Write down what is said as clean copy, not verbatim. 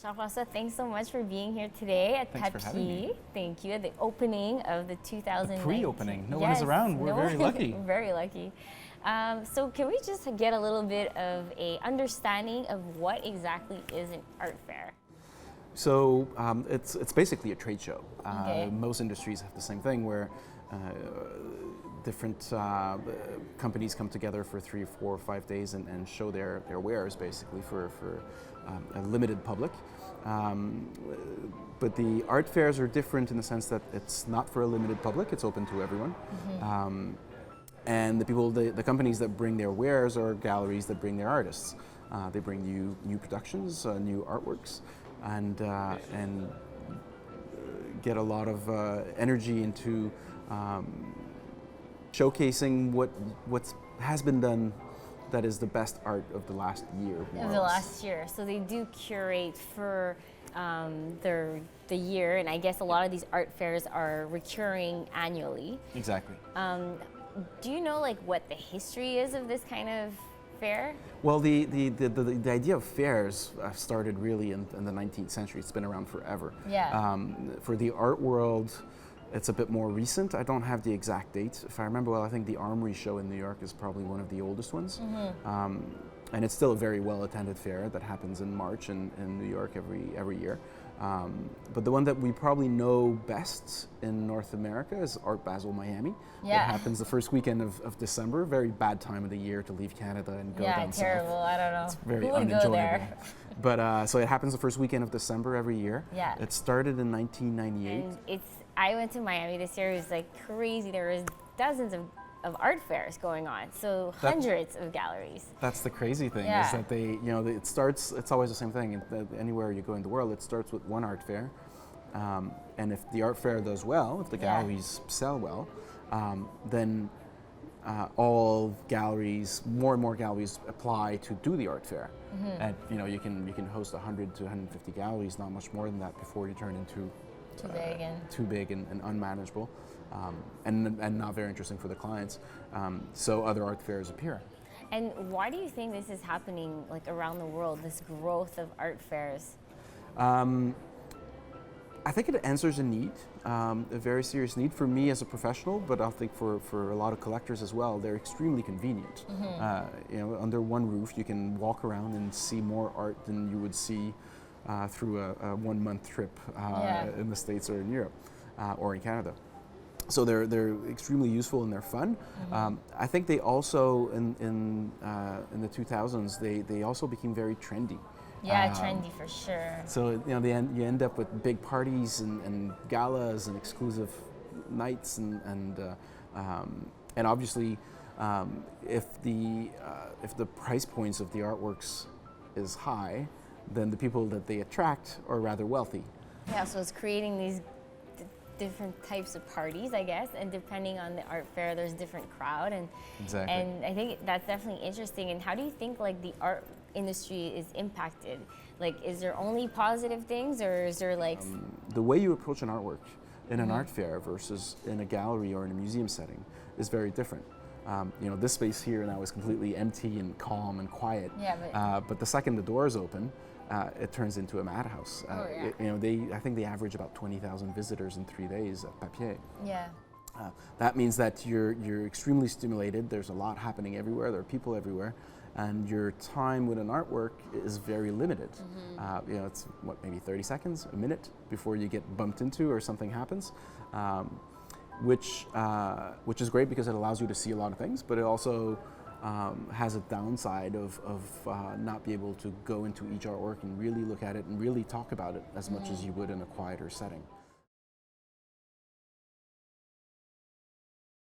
Jean-Francois, thanks so much for being here today at Thanks for having me. Thank you. At the opening of the 2019. Pre-opening. No one is around. We're very lucky. Very lucky. So can we just get a little bit of a understanding of what exactly is an art fair? So it's basically a trade show. Okay. Most industries have the same thing where different companies come together for 3 or 4 or 5 days and show their wares basically for a limited public. But the art fairs are different in the sense that it's not for a limited public, it's open to everyone. Mm-hmm. And the companies that bring their wares are galleries that bring their artists. They bring new productions, new artworks, and get a lot of energy into showcasing what has been done that is the best art of the last year. Of the last year. So they do curate for the year, and I guess a lot of these art fairs are recurring annually. Exactly. Do you know like what the history is of this kind of fair? Well, the idea of fairs started really in the 19th century. It's been around forever. Yeah. For the art world, it's a bit more recent. I don't have the exact date. If I remember well, I think the Armory Show in New York is probably one of the oldest ones. Mm-hmm. And it's still a very well-attended fair that happens in March in New York every year. But the one that we probably know best in North America is Art Basel Miami. Yeah. It happens the first weekend of December. Very bad time of the year to leave Canada and go down south. Yeah, terrible. I don't know. It's very Who would unenjoyable. go there? But so it happens the first weekend of December every year. Yeah. It started in 1998. And I went to Miami this year. It was like crazy. There was dozens of art fairs going on, so hundreds of galleries. That's the crazy thing, yeah. is that it's always the same thing. Anywhere you go in the world, it starts with one art fair. And if the art fair does well, if the galleries sell well, then all galleries, more and more galleries apply to do the art fair. Mm-hmm. And you can host 100 to 150 galleries, not much more than that, before you turn into too big and unmanageable, and not very interesting for the clients. So other art fairs appear. And why do you think this is happening like around the world, this growth of art fairs? I think it answers a need, a very serious need for me as a professional, but I think for a lot of collectors as well. They're extremely convenient. Mm-hmm. Under one roof, you can walk around and see more art than you would see through a 1-month trip in the States or in Europe or in Canada. So they're extremely useful and they're fun. Mm-hmm. I think they also in the 2000s they also became very trendy. Yeah, trendy for sure. So you end up with big parties and galas and exclusive nights and obviously if the price points of the artworks is high, then the people that they attract are rather wealthy. Yeah, so it's creating these different types of parties, I guess, and depending on the art fair, there's different crowd, and exactly. And I think that's definitely interesting. And how do you think like the art industry is impacted? Like, is there only positive things, or is there like the way you approach an artwork in an art fair versus in a gallery or in a museum setting is very different. This space here now is completely empty and calm and quiet. Yeah, but the second the doors open, it turns into a madhouse. I think they average about 20,000 visitors in 3 days at Papier. Yeah. That means that you're extremely stimulated. There's a lot happening everywhere. There are people everywhere, and your time with an artwork is very limited. Mm-hmm. It's maybe 30 seconds, a minute before you get bumped into or something happens, which is great because it allows you to see a lot of things, but it also has a downside of not be able to go into each artwork and really look at it and really talk about it as much as you would in a quieter setting.